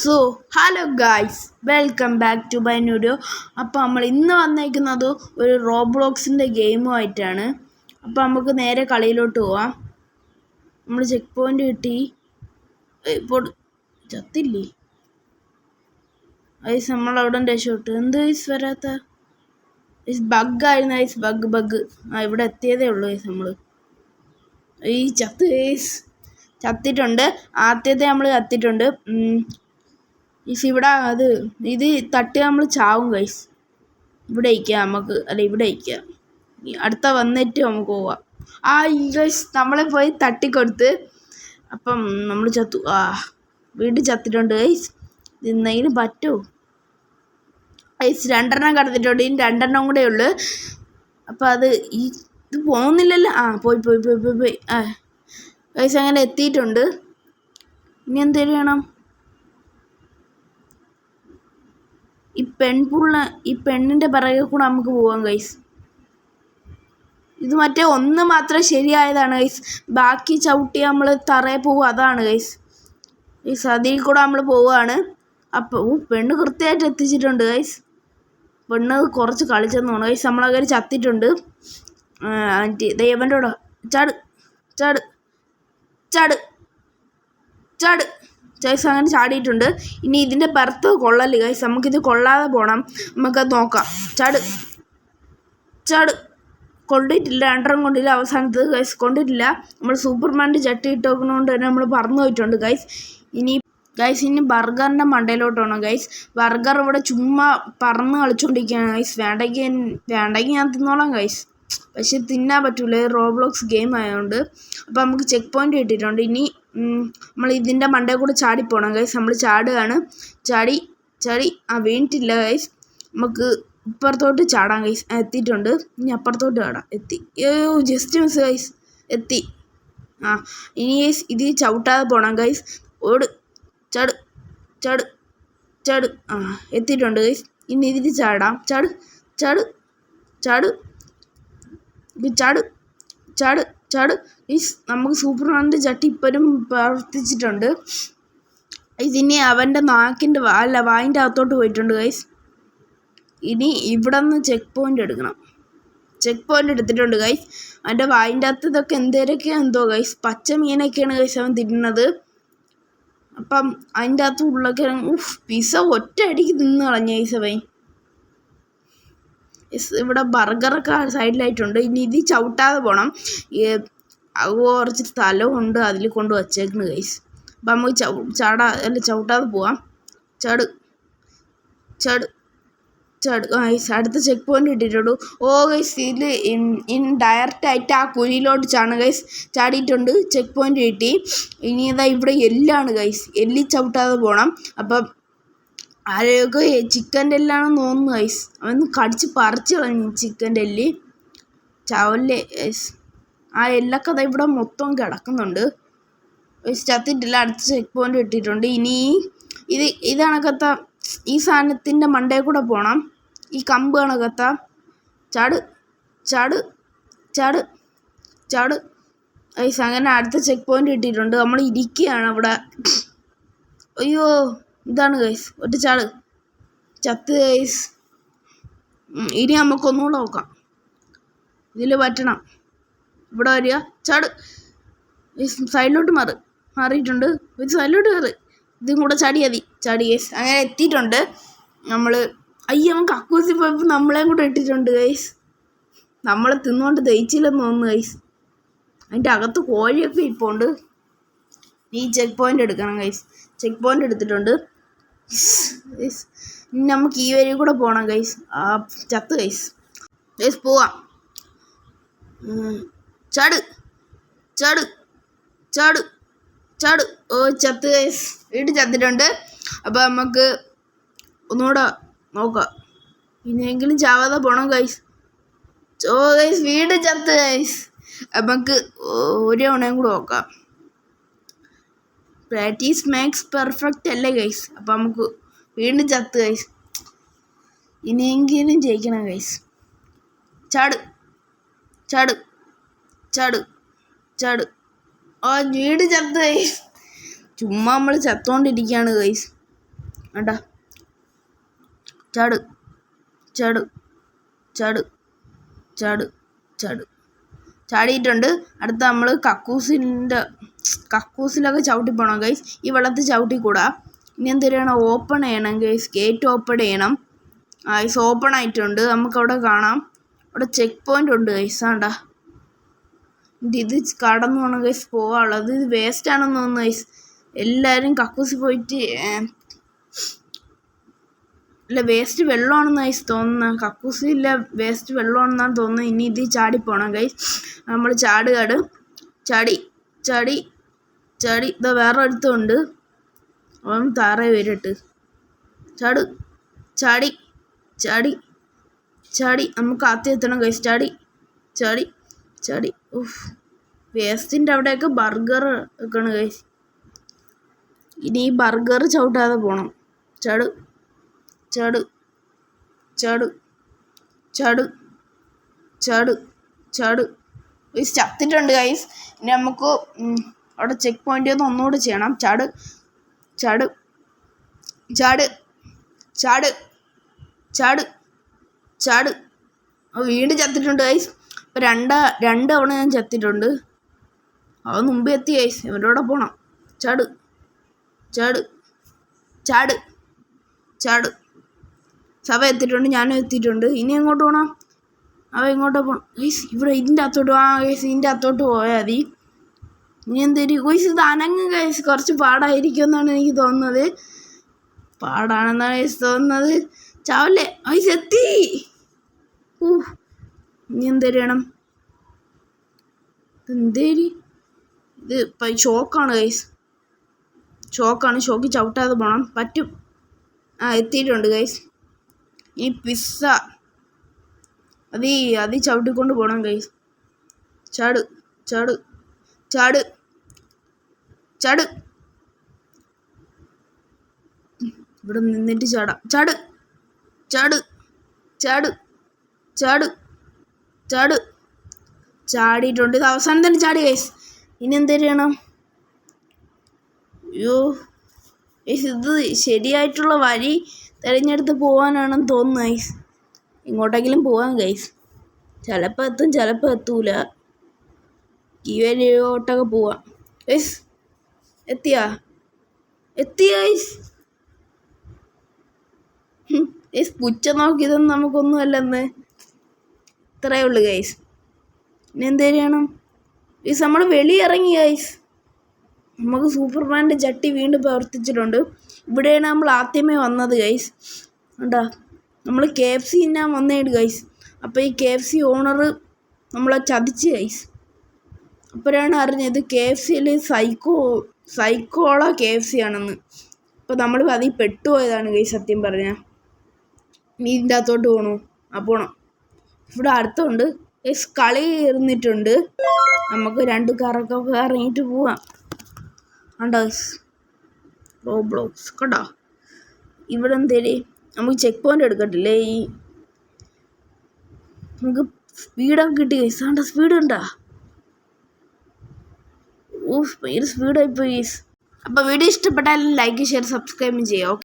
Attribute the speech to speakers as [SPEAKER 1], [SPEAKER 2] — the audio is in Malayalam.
[SPEAKER 1] So hello guys, welcome back to my video. അപ്പോൾ നമ്മൾ ഇന്ന് വന്നേക്കുന്നത് ഒരു റോബ്ലോക്സിൻ്റെ ഗെയിമുമായിട്ടാണ്. അപ്പോൾ നമുക്ക് നേരെ കളിയിലോട്ട് പോവാം. നമ്മൾ ചെക്ക് പോയിൻ്റ് കിട്ടി. ഇപ്പോൾ ചത്തില്ലേ ഐസ്, നമ്മളവിടെ രക്ഷപ്പെട്ടു. എന്ത് ഐസ് വരാത്ത ഐസ്? ബഗ്ഗായിരുന്നു ice, bug. ഇവിടെ എത്തിയതേ ഉള്ളൂ ഐസ്. നമ്മൾ ഈ ഐസ് ചത്തിട്ടുണ്ട്. ആദ്യത്തെ നമ്മൾ ചത്തിട്ടുണ്ട്. ഇവിടെ ഇത് തട്ടി നമ്മൾ ചാവും ഗൈസ്. ഇവിടെ ഇരിക്കാം നമുക്ക്, അല്ല ഇവിടെ ഇരിക്കാം. അടുത്ത വന്നിട്ട് നമുക്ക് പോവാം. ഗൈസ് നമ്മളെ പോയി തട്ടിക്കൊടുത്ത്. അപ്പം നമ്മൾ ചത്തു. വീണ്ടും ചത്തിട്ടുണ്ട് ഗൈസ്. ഇന്നെങ്കിലും പറ്റുമോ ഗൈസ്? 2 കടന്നിട്ടുണ്ട്. ഇനി 2 കൂടെ ഉള്ളു. അപ്പം ഇത് പോകുന്നില്ലല്ലോ. പോയി ഗൈസ്. അങ്ങനെ എത്തിയിട്ടുണ്ട്. ഇനി എന്തേലും വേണം? ഈ പെണ്ണിൻ്റെ പിറകെ കൂടെ നമുക്ക് പോവാം ഗൈസ്. ഇത് മറ്റേ ഒന്ന് മാത്രം ശരിയായതാണ് ഗൈസ്. ബാക്കി ചവിട്ടി നമ്മൾ തറയെ പോവും. അതാണ് ഗൈസ്. അതിൽ കൂടെ നമ്മൾ പോവുകയാണ്. അപ്പോൾ പെണ്ണ് കൃത്യമായിട്ട് എത്തിച്ചിട്ടുണ്ട് ഗൈസ്. പെണ്ണ് കുറച്ച് കളിച്ചെന്ന് തോന്നുന്നു ഗൈസ്. നമ്മളങ്ങനെ ചത്തിട്ടുണ്ട്. ദേവൻ്റെ കൂടെ ചാട് ചാട് ചാട് ചാട് ഗൈസ്. അങ്ങനെ ചാടിയിട്ടുണ്ട്. ഇനി ഇതിൻ്റെ പുറത്ത് കൊള്ളല് ഗൈസ്. നമുക്കിത് കൊള്ളാതെ പോകണം. നമുക്കത് നോക്കാം. ചാട് ചാട്. കൊണ്ടിട്ടില്ല. 2 കൊണ്ടില്ല. അവസാനത്ത് ഗൈസ് കൊണ്ടിട്ടില്ല. നമ്മൾ സൂപ്പർമാൻ്റെ ചട്ടി ഇട്ട് നോക്കുന്നതുകൊണ്ട് തന്നെ നമ്മൾ പറന്നു പോയിട്ടുണ്ട് ഗൈസ്. ഇനി ബർഗറിൻ്റെ മണ്ടയിലോട്ട് വേണം ഗൈസ്. ബർഗർ ഇവിടെ ചുമ്മാ പറന്ന് കളിച്ചുകൊണ്ടിരിക്കുകയാണ് ഗൈസ്. വേണ്ടെങ്കിൽ ഞാൻ തിന്നോളാം ഗൈസ്. പക്ഷെ തിന്നാൻ പറ്റൂല, റോബ്ലോക്സ് ഗെയിം ആയതുകൊണ്ട്. അപ്പോൾ നമുക്ക് ചെക്ക് പോയിൻ്റ് കിട്ടിയിട്ടുണ്ട്. ഇനി നമ്മൾ ഇതിൻ്റെ മണ്ടയിൽ കൂടെ ചാടിപ്പോണം ഗൈസ്. നമ്മൾ ചാടുകയാണ്. ചാടി വീണിട്ടില്ല ഗൈസ്. നമുക്ക് ഇപ്പുറത്തോട്ട് ചാടാം ഗൈസ്. എത്തിയിട്ടുണ്ട്. ഇനി അപ്പുറത്തോട്ട് ചാടാം. എത്തി. Just miss guys. എത്തി. ഇനി ഗൈസ് ഇത് ചവിട്ടാതെ പോകണം ഗൈസ്. ഓട്. ചാട് ചാട് ചാട്. എത്തിയിട്ടുണ്ട് ഗൈസ്. ഇനി ഇതിൽ ചാടാം. ചാട് ചാട് ചാട് ചാട് ചാട് ചാട്. നമുക്ക് സൂപ്പർമാൻ്റെ ചട്ടി ഇപ്പോഴും പ്രവർത്തിച്ചിട്ടുണ്ട്. ഇതിനി അവൻ്റെ നാക്കിൻ്റെ വായിൻ്റെ അകത്തോട്ട് പോയിട്ടുണ്ട് ഗൈസ്. ഇനി ഇവിടെ നിന്ന് ചെക്ക് പോയിൻ്റ് എടുക്കണം. ചെക്ക് പോയിൻ്റ് എടുത്തിട്ടുണ്ട് ഗൈസ്. അവൻ്റെ വായിൻ്റെ അകത്ത് ഇതൊക്കെ എന്തേരൊക്കെയാണ് എന്തോ ഗൈസ്. പച്ച മീനൊക്കെയാണ് ഗൈസ് അവൻ തിന്നുന്നത്. അപ്പം അതിൻ്റെ അകത്ത് ഉള്ളൊക്കെ പിസ ഒറ്റ അടിക്ക് തിന്ന് കളഞ്ഞ ഗൈസ് അവൻ. ഇവിടെ ബർഗറൊക്കെ സൈഡിലായിട്ടുണ്ട്. ഇനി ഇത് ചവിട്ടാതെ പോകണം. കുറച്ച് സ്ഥലമുണ്ട്, അതിൽ കൊണ്ട് വച്ചേക്കണ് ഗൈസ്. അപ്പം നമുക്ക് ചവിട്ടാതെ പോവാം. ചാട് ചാട് ചാട് ഗൈസ്. അടുത്ത ചെക്ക് പോയിൻ്റ് കിട്ടിയിട്ടുള്ളൂ. ഗൈസ് ഇതിൽ ഡയറക്റ്റായിട്ട് ആ കുഴിയിലോട്ട് ഗൈസ് ചാടിയിട്ടുണ്ട്. ചെക്ക് പോയിൻ്റ് കിട്ടി. ഇനി ഇവിടെ എല്ലാണ് ഗൈസ്. എല്ലി ചവിട്ടാതെ പോകണം. അപ്പം ആരെയൊക്കെ ചിക്കൻ്റെ എല്ലാണെന്ന് തോന്നുന്നു ഗൈസ്. അവൻ കടിച്ച് പറിച്ച് കളഞ്ഞു ചിക്കൻ്റെ എല്ല്. ചവല്ലേ ഗൈസ്. എല്ലൊക്കെ ഇവിടെ മൊത്തം കിടക്കുന്നുണ്ട് ഗൈസ്. ചത്തിട്ടില്ല. അടുത്ത ചെക്ക് പോയിൻ്റ് കിട്ടിയിട്ടുണ്ട്. ഇനി ഇത് കണക്കത്ത ഈ സാധനത്തിൻ്റെ മണ്ടയിൽ കൂടെ പോകണം. ഈ കമ്പ് കണക്കത്ത ചാട് ചാട് ചാട് ചാട് ഗൈസ്. അങ്ങനെ അടുത്ത ചെക്ക് പോയിൻ്റ് കിട്ടിയിട്ടുണ്ട്. നമ്മൾ ഇരിക്കുകയാണ് അവിടെ. അയ്യോ, ഇതാണ് ഗൈസ്. ഒറ്റ ചാട്. ചത്ത് ഗൈസ്. ഇനി നമുക്കൊന്നുകൂടെ നോക്കാം. ഇതിൽ പറ്റണം. ഇവിടെ വരിക. ചാട്. സൈഡിലോട്ട് മാറിയിട്ടുണ്ട്. ഒരു സൈഡിലോട്ട് കയറി. ഇതും കൂടെ ചാടി ഗൈസ്. അങ്ങനെ എത്തിയിട്ടുണ്ട് നമ്മൾ. നമുക്ക് കക്കൂസി പോയപ്പോൾ നമ്മളെയും കൂടെ ഇട്ടിട്ടുണ്ട് ഗൈസ്. നമ്മളെ തിന്നുകൊണ്ട് ദഹിച്ചില്ലെന്ന് തോന്നുന്നു ഗൈസ്. അതിൻ്റെ അകത്ത് കോഴിയൊക്കെ ഇപ്പോൾ ഉണ്ട്. ഈ ചെക്ക് പോയിൻ്റ് എടുക്കണം ഗൈസ്. ചെക്ക് പോയിൻ്റ് എടുത്തിട്ടുണ്ട്. ഇനി നമുക്ക് ഈ വരി കൂടെ പോകണം ഗൈസ്. ചത്ത് ഗൈസ്. പോവാം. ചാട് ചാട് ചാട് ചാട്. ചത്ത് ഗൈസ്. വീണ്ടും ചത്തിട്ടുണ്ട്. അപ്പോൾ നമുക്ക് ഒന്നുകൂടെ നോക്കാം. ഇനിയെങ്കിലും ചാവാതെ പോകണം ഗൈസ്. ഗൈസ് വീണ്ടും ചത്ത് ഗൈസ്. നമുക്ക് ഒരു തവണയും കൂടെ നോക്കാം. പ്രാക്ടീസ് മേക്സ് പെർഫെക്റ്റ് അല്ലേ ഗൈസ്. അപ്പം നമുക്ക് വീണ്ടും ചത്ത് ഗൈസ്. ഇനിയെങ്കിലും ജയിക്കണം ഗൈസ്. ചാട് ചാട് ചാട് ചാട്. വീണ്ടും ചത്ത് ഗൈസ്. ചുമ്മാ നമ്മൾ ചത്തോണ്ടിരിക്കുകയാണ് ഗൈസ്. വേണ്ട ചാട് ചാട് ചാട് ചാട് ചാട് ചാടിയിട്ടുണ്ട്. അടുത്ത നമ്മൾ കക്കൂസിലൊക്കെ ചവിട്ടി പോകണം ഗൈസ്. ഈ വെള്ളത്തിൽ ചവിട്ടിക്കൂടാ. ഇനി എന്ത് ചെയ്യണം? ഓപ്പൺ ചെയ്യണം ഗൈസ്. ഗേറ്റ് ഓപ്പൺ ചെയ്യണം. ഗൈസ് ഓപ്പൺ ആയിട്ടുണ്ട്. നമുക്കവിടെ കാണാം. അവിടെ ചെക്ക് പോയിൻ്റ് ഉണ്ട് ഗൈസ്. ആണ്ടാ ഇത് കടന്നു പോകണം ഗൈസ് പോവാനുള്ളത്. ഇത് വേസ്റ്റ് ആണെന്ന് തോന്നുന്നു ഗൈസ്. എല്ലാവരും കക്കൂസിൽ പോയിട്ട് ഇല്ല വേസ്റ്റ് വെള്ളമാണെന്ന് ഗൈസ് തോന്നുന്നത്. കക്കൂസില്ല വേസ്റ്റ് വെള്ളമാണെന്നാണ് തോന്നുന്നത്. ഇനി ഇത് ചാടിപ്പോണം ഗൈസ്. നമ്മൾ ചാടുകാട് ചാടി ചാടി ചാടി ഇതാ വേറെ അടുത്തുണ്ട്. അവൻ താറേ വരട്ട്. ചാട് ചാടി ചാടി ചാടി നമുക്ക് ആദ്യം എത്തണം ഗൈസ്. ചാടി ചാടി ചാടി. വേസ്റ്റിൻ്റെ അവിടെയൊക്കെ ബർഗർ വെക്കണം ഗൈസ്. ഇനി ഈ ബർഗർ ചവിട്ടാതെ പോകണം. ചാട് ചാട് ചാട് ചാട് ചാട് ചാട് ഗൈസ് ചത്തിട്ടുണ്ട് ഗൈസ്. ഇനി നമുക്ക് അവിടെ ചെക്ക് പോയിൻ്റ് ഒന്നുകൂടെ ചെയ്യണം. ചാട് ചാട് ചാട് ചാട് ചാട് ചാട് വീണ്ടും ചത്തിട്ടുണ്ട് ഗൈസ്. ഇപ്പോൾ രണ്ട് തവണ ഞാൻ ചത്തിട്ടുണ്ട്. അത് മുമ്പ് എത്തി ഗൈസ്. ഇവരോടെ പോകണം. ചാട് ചാട് ചാട് ചാട്. സഭ എത്തിയിട്ടുണ്ട്. ഞാനും എത്തിയിട്ടുണ്ട്. ഇനി എങ്ങോട്ട് പോകണം? അവ എങ്ങോട്ട് പോകണം ഗൈസ്? ഇവിടെ ഇതിൻ്റെ അകത്തോട്ട് ഗൈസ്. ഇതിൻ്റെ അകത്തോട്ട് പോയാൽ മതി. ഇനി എന്തേലും ഗൈസ് ഇത് അനങ്ങും ഗൈസ്. കുറച്ച് പാടായിരിക്കും എന്നാണ് എനിക്ക് തോന്നുന്നത്. പാടാണെന്നാണ് ഗൈസ് തോന്നുന്നത്. ചാവല്ലേ ഗൈസ്? എത്തി. ഇനി എന്തേലും എന്തേരി ഇത് ഷോക്കാണ് ഗൈസ്. ഷോക്കാണ്. ഷോക്ക് ചവിട്ടാതെ പോകണം. പറ്റും. എത്തിയിട്ടുണ്ട് ഗൈസ്. ഈ പിസ്സ അത് ചവിട്ടിക്കൊണ്ട് പോകണം ഗൈസ്. ചാട് ചാട് ചാട് ചാട്. ഇവിടെ നിന്നിട്ട് ചാടാം. ചാട് ചാട് ചാട് ചാട് ചാട്. ചാടിയിട്ടുണ്ട്. ഇത് അവസാനം തന്നെ ചാടി ഗൈസ്. ഇനി എന്ത് ചെയ്യണം? അയ്യോ ഗൈസ് ഇത് ശരിയായിട്ടുള്ള വഴി തിരഞ്ഞെടുത്ത് പോകാനാണെന്ന് തോന്നുന്നു ഗൈസ്. ഇങ്ങോട്ടെങ്കിലും പോകാം ഗൈസ്. ചിലപ്പോൾ എത്തും ചിലപ്പോൾ എത്തൂല. ഈ വഴിയോട്ടൊക്കെ പോവാം ഗൈസ്. എത്തി ഗൈസ്. ഗൈസ് പുച്ഛം നോക്കിയതൊന്നും നമുക്കൊന്നും അല്ലെന്ന്. ഇത്രയേ ഉള്ളൂ ഗൈസ്. ഇനി എന്ത് ചെയ്യണം ഗൈസ്? നമ്മൾ വെളിയിറങ്ങി ഗൈസ്. നമുക്ക് സൂപ്പർമാൻ്റെ ചട്ടി വീണ്ടും പ്രവർത്തിച്ചിട്ടുണ്ട്. ഇവിടെയാണ് നമ്മൾ ആദ്യമേ വന്നത് ഗൈസ്. കണ്ടാ നമ്മൾ KFC തിന്നാൻ വന്നേട് ഗൈസ്. അപ്പോൾ ഈ KFC ഓണർ നമ്മളെ ചതിച്ച് ഗൈസ്. അപ്പോഴാണ് അറിഞ്ഞത് KFCയിൽ സൈക്കോള KFC ആണെന്ന്. അപ്പോൾ നമ്മൾ അതിൽ പെട്ടുപോയതാണ് ഗൈസ് സത്യം പറഞ്ഞാൽ. ഇനി ഇതിൻ്റെ അകത്തോട്ട് പോകണോ? പോകണം. ഇവിടെ അടുത്തുണ്ട് ഗൈസ്. കളി ഇരുന്നിട്ടുണ്ട്. നമുക്ക് 2 കറക്കൊക്കെ ഇറങ്ങിയിട്ട് പോവാം. കണ്ടോ റോബ്ലോക്സ് കണ്ടോ? ഇവിടെ എന്തേലും നമുക്ക് ചെക്ക് പോയിൻ്റ് എടുക്കട്ടില്ലേ? നമുക്ക് സ്പീഡൊക്കെ കിട്ടി ഗൈസ്. കണ്ടോ സ്പീഡ് ഉണ്ടോ? ഭയങ്കര സ്പീഡായിപ്പോയി ഗൈസ്. അപ്പോൾ വീഡിയോ ഇഷ്ടപ്പെട്ടാൽ ലൈക്ക് ഷെയർ സബ്സ്ക്രൈബ് ചെയ്യുക.